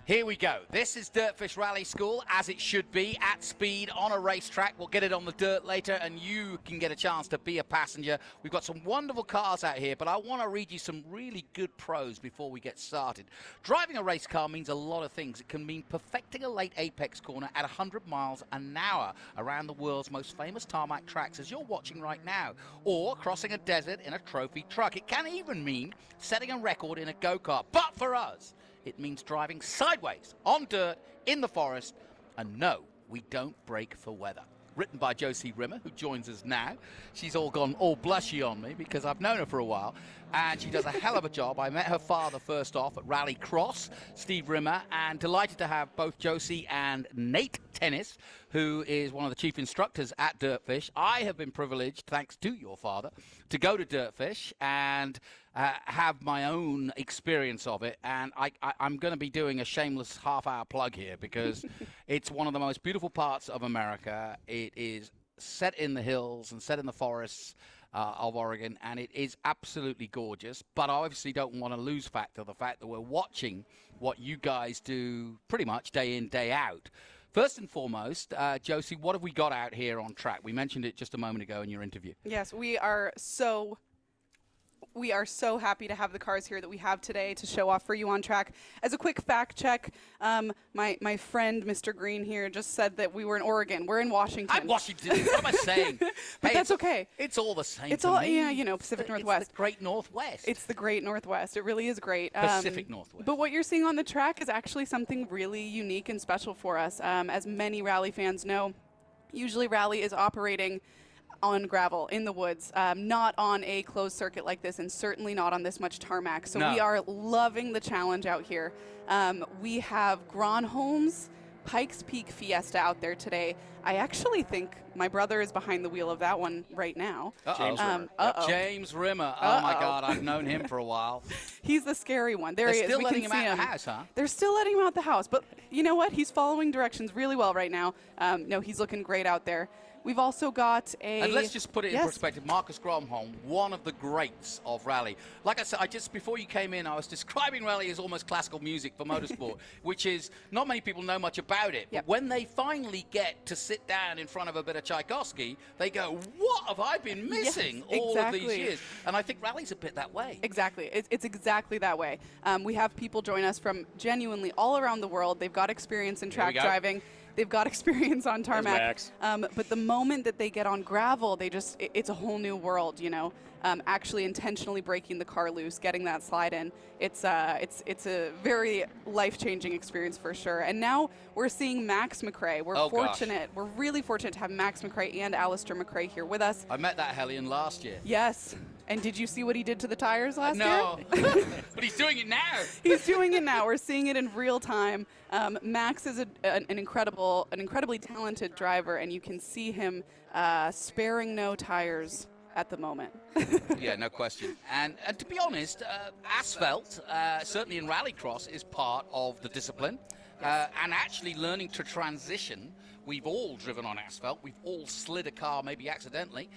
Here we go. This is Dirtfish Rally School, as it should be, at speed, on a racetrack. We'll get it on the dirt later, and you can get a chance to be a passenger. We've got some wonderful cars out here, but I want to read you some really good pros before we get started. Driving a race car means a lot of things. It can mean perfecting a late apex corner at 100 miles an hour around the world's most famous tarmac tracks, as you're watching right now, or crossing a desert in a trophy truck. It can even mean setting a record in a go-kart. But for us, it means driving sideways, on dirt, in the forest, and no, we don't brake for weather. Written by Josie Rimmer, who joins us now. She's all gone all blushy on me because I've known her for a while, and she does a hell of a job. I met her father first off at Rally Cross, Steve Rimmer, and delighted to have both Josie and Nate Tennis, who is one of the chief instructors at Dirtfish. I have been privileged, thanks to your father, to go to Dirtfish and have my own experience of it, and I'm going to be doing a shameless half-hour plug here because it's one of the most beautiful parts of America. It is set in the hills and set in the forests of Oregon, and it is absolutely gorgeous, but I obviously don't want to lose fact of the fact that we're watching what you guys do pretty much day in, day out. First and foremost, Josie, what have we got out here on track? We mentioned it just a moment ago in your interview. Yes, we are so happy to have the cars here that we have today to show off for you on track. As a quick fact check, my friend Mr. Green here just said that we were in Oregon. We're in Washington. I'm Washington. What am I saying? But hey, that's okay. It's all the same. It's to all me. yeah, you know, Pacific Northwest. It's the Great Northwest. It's the Great Northwest. It really is great. Pacific Northwest. But what you're seeing on the track is actually something really unique and special for us. As many rally fans know, usually rally is operating on gravel in the woods, not on a closed circuit like this, and certainly not on this much tarmac. So we are loving the challenge out here. We have Gronholm's Pikes Peak Fiesta out there today. I actually think my brother is behind the wheel of that one right now. James Rimmer. James Rimmer. Oh my God, I've known him for a while. He's the scary one. There he is. Still letting him out the house, huh? They're still letting him out the house, but you know what? He's following directions really well right now. No, he's looking great out there. We've also got a... And let's just put it in perspective. Marcus Gronholm, one of the greats of rally. Like I said, before you came in, I was describing rally as almost classical music for motorsport, which is, not many people know much about it. But when they finally get to sit down in front of a bit of Tchaikovsky, they go, what have I been missing all of these years? And I think rally's a bit that way. Exactly. It's exactly that way. We have people join us from genuinely all around the world. They've got experience in track driving. They've got experience on tarmac, but the moment that they get on gravel, it's a whole new world, you know. Actually intentionally breaking the car loose, getting that slide in, it's a very life-changing experience for sure. And now we're seeing Max McRae. We're really fortunate to have Max McRae and Alistair McRae here with us. I met that hellion last year. Yes. And did you see what he did to the tires last year? No, but he's doing it now. He's doing it now. We're seeing it in real time. Max is an incredibly talented driver, and you can see him sparing no tires at the moment. Yeah, no question. And to be honest, asphalt, certainly in rallycross, is part of the discipline. And actually learning to transition. We've all driven on asphalt. We've all slid a car, maybe accidentally,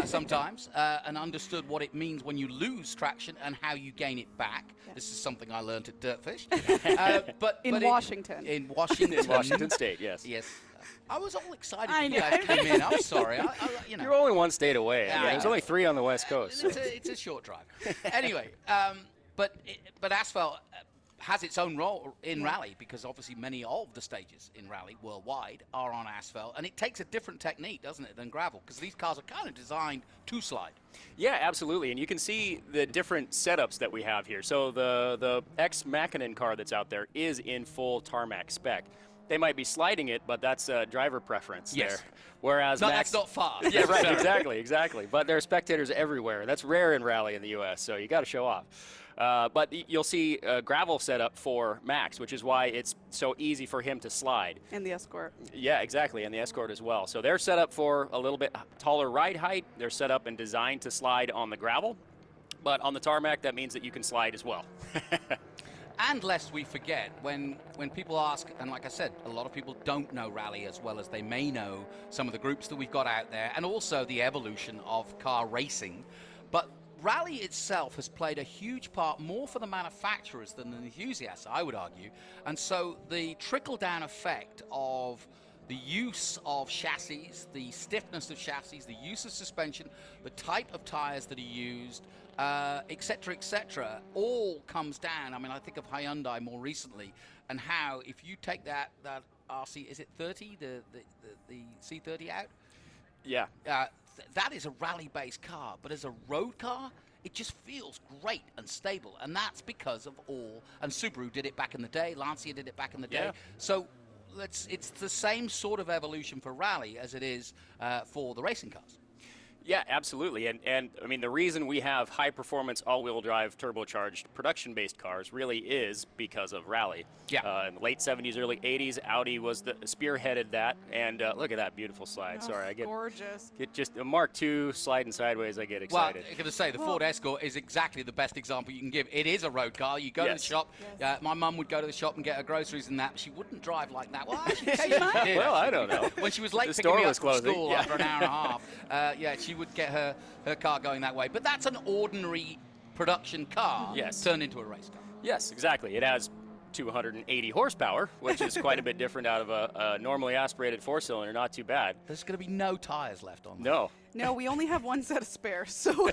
sometimes, and understood what it means when you lose traction and how you gain it back. Yes. This is something I learned at Dirtfish. In Washington. In Washington. In Washington State, yes. Yes. I was all excited when you guys came in. I'm sorry. You know. You're only one state away. There's only 3 on the West Coast. It's a short drive. Anyway, but asphalt has its own role in rally, because obviously many of the stages in rally worldwide are on asphalt, and it takes a different technique, doesn't it, than gravel, because these cars are kind of designed to slide. Yeah, absolutely, and you can see the different setups that we have here. So the ex-Mackinnon car that's out there is in full tarmac spec. They might be sliding it, but that's driver preference there. Whereas that's not far. Yeah, right, exactly. But there are spectators everywhere. That's rare in rally in the U.S., so you got to show off. But you'll see a gravel setup for Max, which is why it's so easy for him to slide. And the Escort. Yeah, exactly, and the Escort as well. So they're set up for a little bit taller ride height. They're set up and designed to slide on the gravel. But on the tarmac, that means that you can slide as well. And lest we forget, when people ask, and like I said, a lot of people don't know rally as well as they may know some of the groups that we've got out there, and also the evolution of car racing. But rally itself has played a huge part more for the manufacturers than the enthusiasts, I would argue. And so the trickle-down effect of the use of chassis, the stiffness of chassis, the use of suspension, the type of tires that are used, etc., all comes down. I mean, I think of Hyundai more recently, and how if you take that RC, is it 30, the C30 out? Yeah. That is a rally-based car, but as a road car, it just feels great and stable, and that's because of all. And Subaru did it back in the day. Lancia did it back in the day. So it's the same sort of evolution for rally as it is for the racing cars. Yeah, absolutely. And I mean, the reason we have high-performance, all-wheel drive, turbocharged, production-based cars really is because of rally. Yeah. In the late 70s, early 80s, Audi was spearheaded that. And look at that beautiful slide. Oh, Sorry, I gorgeous. get just a Mark II sliding sideways. I get excited. Well, I'm going to say the Ford Escort is exactly the best example you can give. It is a road car. You go to the shop. My mum would go to the shop and get her groceries and that. She wouldn't drive like that. Well, actually, occasionally she did. Well, I don't know. When she was late The picking me store up was from closing. school after an hour and a half, she would get her car going that way. But that's an ordinary production car turned into a race car. Yes, exactly. It has 280 horsepower, which is quite a bit different out of a normally aspirated four-cylinder. Not too bad. There's going to be no tires left on that. No. No, we only have one set of spares, so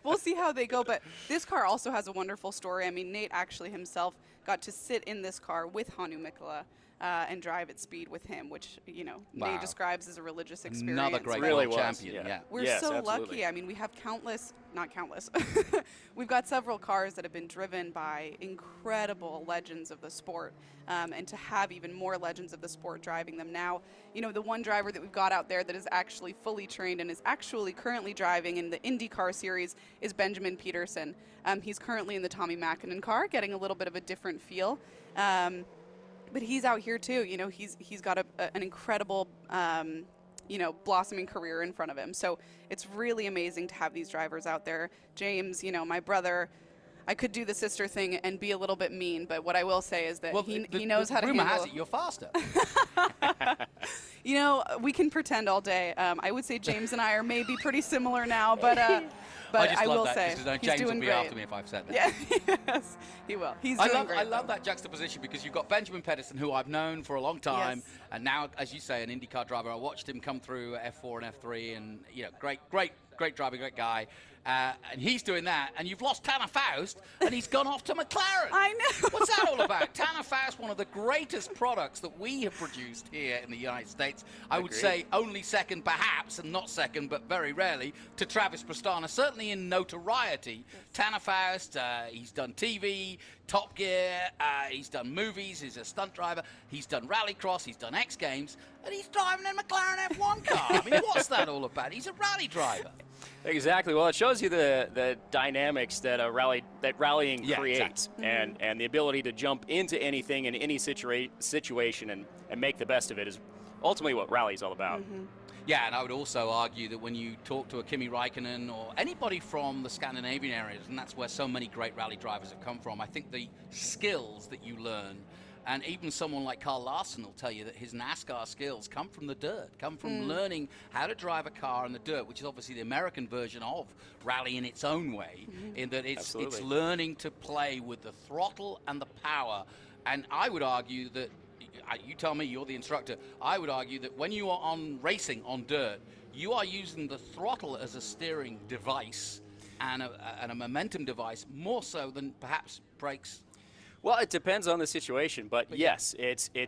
we'll see how they go. But this car also has a wonderful story. I mean, Nate actually himself got to sit in this car with Hannu Mikkola and drive at speed with him, which, Nate describes as a religious experience. Another great really world champion. Yeah. We're so lucky. I mean, we have not countless. We've got several cars that have been driven by incredible legends of the sport, and to have even more legends of the sport driving them now. The one driver that we've got out there that is actually fully trained and is actually currently driving in the IndyCar series is Benjamin Peterson. He's currently in the Tommy Mäkinen car, getting a little bit of a different feel. But he's out here too. He's got an incredible, blossoming career in front of him. So it's really amazing to have these drivers out there. James, my brother, I could do the sister thing and be a little bit mean, but what I will say is that he knows how to handle. Rumor has it you're faster. We can pretend all day. I would say James and I are maybe pretty similar now, but I will say he's James doing will be great. after me if I've said that. Yeah, yes, he will. He's doing great. I love that juxtaposition, because you've got Benjamin Pedersen, who I've known for a long time, and now, as you say, an IndyCar driver. I watched him come through F4 and F3, and great driver, great guy. And he's doing that, and you've lost Tanner Faust, and he's gone off to McLaren. I know. What's that all about? Tanner Faust, one of the greatest products that we have produced here in the United States. I would say only second, perhaps, and not second, but very rarely, to Travis Pastrana. Certainly in notoriety, Tanner Faust, he's done TV, Top Gear, he's done movies, he's a stunt driver, he's done rallycross, he's done X Games, and he's driving a McLaren F1 car. I mean, what's that all about? He's a rally driver. Exactly. Well, it shows you the dynamics that rallying creates, exactly. and the ability to jump into anything in any situation and make the best of it is ultimately what rally is all about. Mm-hmm. Yeah, and I would also argue that when you talk to a Kimi Räikkönen or anybody from the Scandinavian areas, and that's where so many great rally drivers have come from, I think the skills that you learn, and even someone like Carl Larson will tell you that his NASCAR skills come from the dirt, come from learning how to drive a car in the dirt, which is obviously the American version of rally in its own way, in that it's learning to play with the throttle and the power. And I would argue that, you tell me, you're the instructor, I would argue that when you are on racing on dirt, you are using the throttle as a steering device and a momentum device more so than perhaps brakes. Well, it depends on the situation, but yes,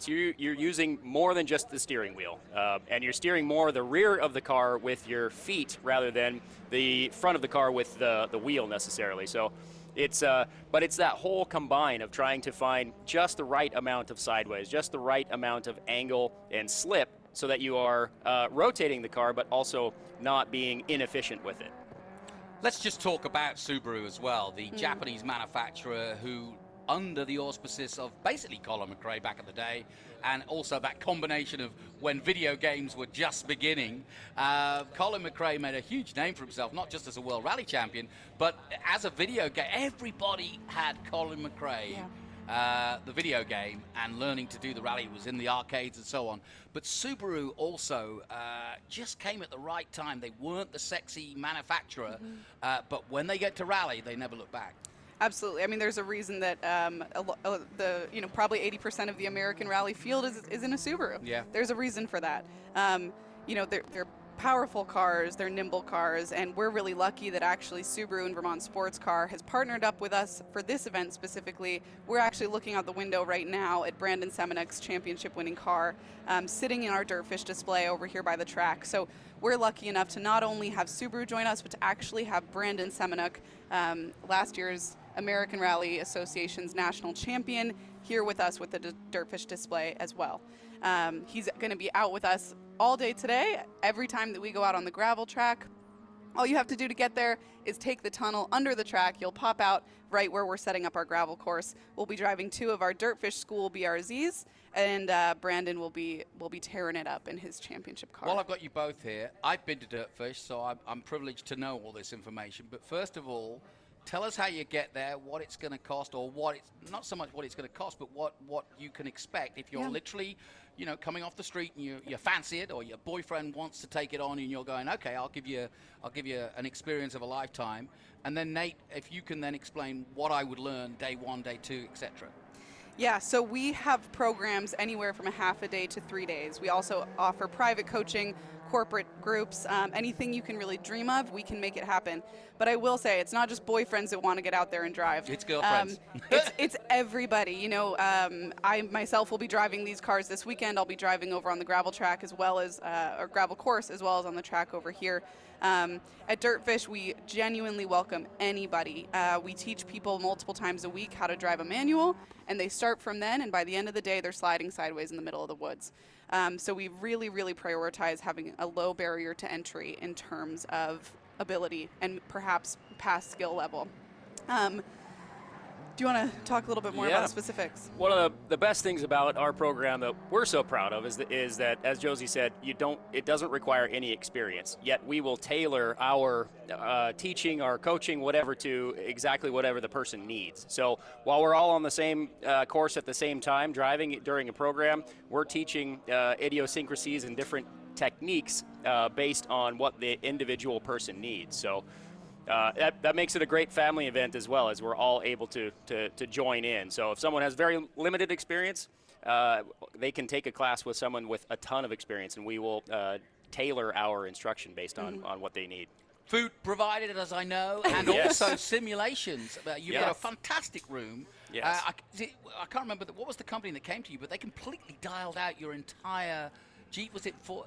you're using more than just the steering wheel, and you're steering more the rear of the car with your feet rather than the front of the car with the wheel necessarily. So but it's that whole combine of trying to find just the right amount of sideways, just the right amount of angle and slip, so that you are rotating the car, but also not being inefficient with it. Let's just talk about Subaru as well, the Japanese manufacturer who, under the auspices of basically Colin McRae back in the day, and also that combination of when video games were just beginning, Colin McRae made a huge name for himself, not just as a World Rally Champion, but as a video game. Everybody had Colin McRae the video game, and learning to do the rally was in the arcades and so on. But Subaru also just came at the right time. They weren't the sexy manufacturer, but when they get to rally, they never look back. Absolutely. I mean, there's a reason that probably 80% of the American rally field is in a Subaru. Yeah. There's a reason for that. They're powerful cars, they're nimble cars, and we're really lucky that actually Subaru and Vermont Sports Car has partnered up with us for this event specifically. We're actually looking out the window right now at Brandon Semenuk's championship-winning car sitting in our Dirtfish display over here by the track. So we're lucky enough to not only have Subaru join us, but to actually have Brandon Semenuk, last year's American Rally Association's national champion, here with us with the Dirtfish display as well. He's going to be out with us all day today. Every time that we go out on the gravel track, all you have to do to get there is take the tunnel under the track. You'll pop out right where we're setting up our gravel course. We'll be driving 2 of our Dirtfish School BRZs, and Brandon will be tearing it up in his championship car. Well, I've got you both here. I've been to Dirtfish, so I'm privileged to know all this information. But first of all, tell us how you get there, what it's going to cost, or not so much what it's going to cost, but what you can expect if you're literally, coming off the street and you fancy it, or your boyfriend wants to take it on, and you're going, okay, I'll give you an experience of a lifetime. And then Nate, if you can then explain what I would learn day 1, day 2, etc. Yeah, so we have programs anywhere from a half a day to 3 days. We also offer private coaching, corporate groups, anything you can really dream of, we can make it happen. But I will say, it's not just boyfriends that want to get out there and drive. It's girlfriends. It's everybody. I myself will be driving these cars this weekend. I'll be driving over on the gravel track as well as, or gravel course, as well as on the track over here. At Dirtfish, we genuinely welcome anybody. We teach people multiple times a week how to drive a manual, and they start from then, and by the end of the day, they're sliding sideways in the middle of the woods. So we really, really prioritize having a low barrier to entry in terms of ability and perhaps past skill level. Do you want to talk a little bit more about the specifics? One of the best things about our program that we're so proud of is that, as Josie said, it doesn't require any experience. Yet we will tailor our teaching, our coaching, whatever, to exactly whatever the person needs. So while we're all on the same course at the same time, driving during a program, we're teaching idiosyncrasies and different techniques based on what the individual person needs. So that makes it a great family event as well, as we're all able to join in. So if someone has very limited experience, they can take a class with someone with a ton of experience, and we will tailor our instruction based on what they need. Food provided, as I know, and also simulations. You've got a fantastic room. Yes. I can't remember, what was the company that came to you, but they completely dialed out your entire Jeep. Was it for...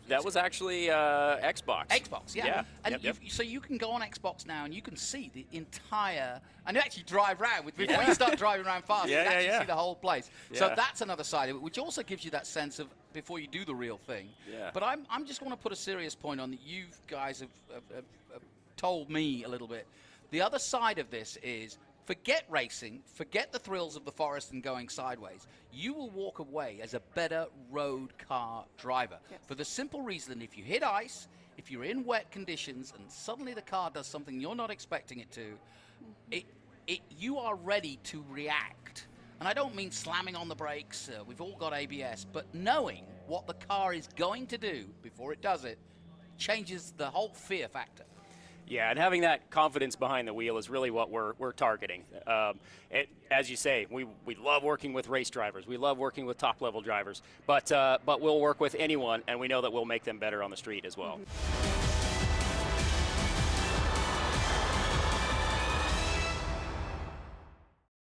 That was actually Xbox. Xbox, yeah. And so you can go on Xbox now and you can see the entire, and you actually drive around before you start driving around fast. You can actually see the whole place. Yeah. So that's another side of it, which also gives you that sense of before you do the real thing. Yeah. But I'm just want to put a serious point on that you guys have told me a little bit. The other side of this is, forget racing, forget the thrills of the forest and going sideways. You will walk away as a better road car driver. Yes. For the simple reason, if you hit ice, if you're in wet conditions, and suddenly the car does something you're not expecting it to, you are ready to react. And I don't mean slamming on the brakes, we've all got ABS, but knowing what the car is going to do before it does it changes the whole fear factor. Yeah, and having that confidence behind the wheel is really what we're targeting. As you say, we love working with race drivers. We love working with top-level drivers. But we'll work with anyone, and we know that we'll make them better on the street as well.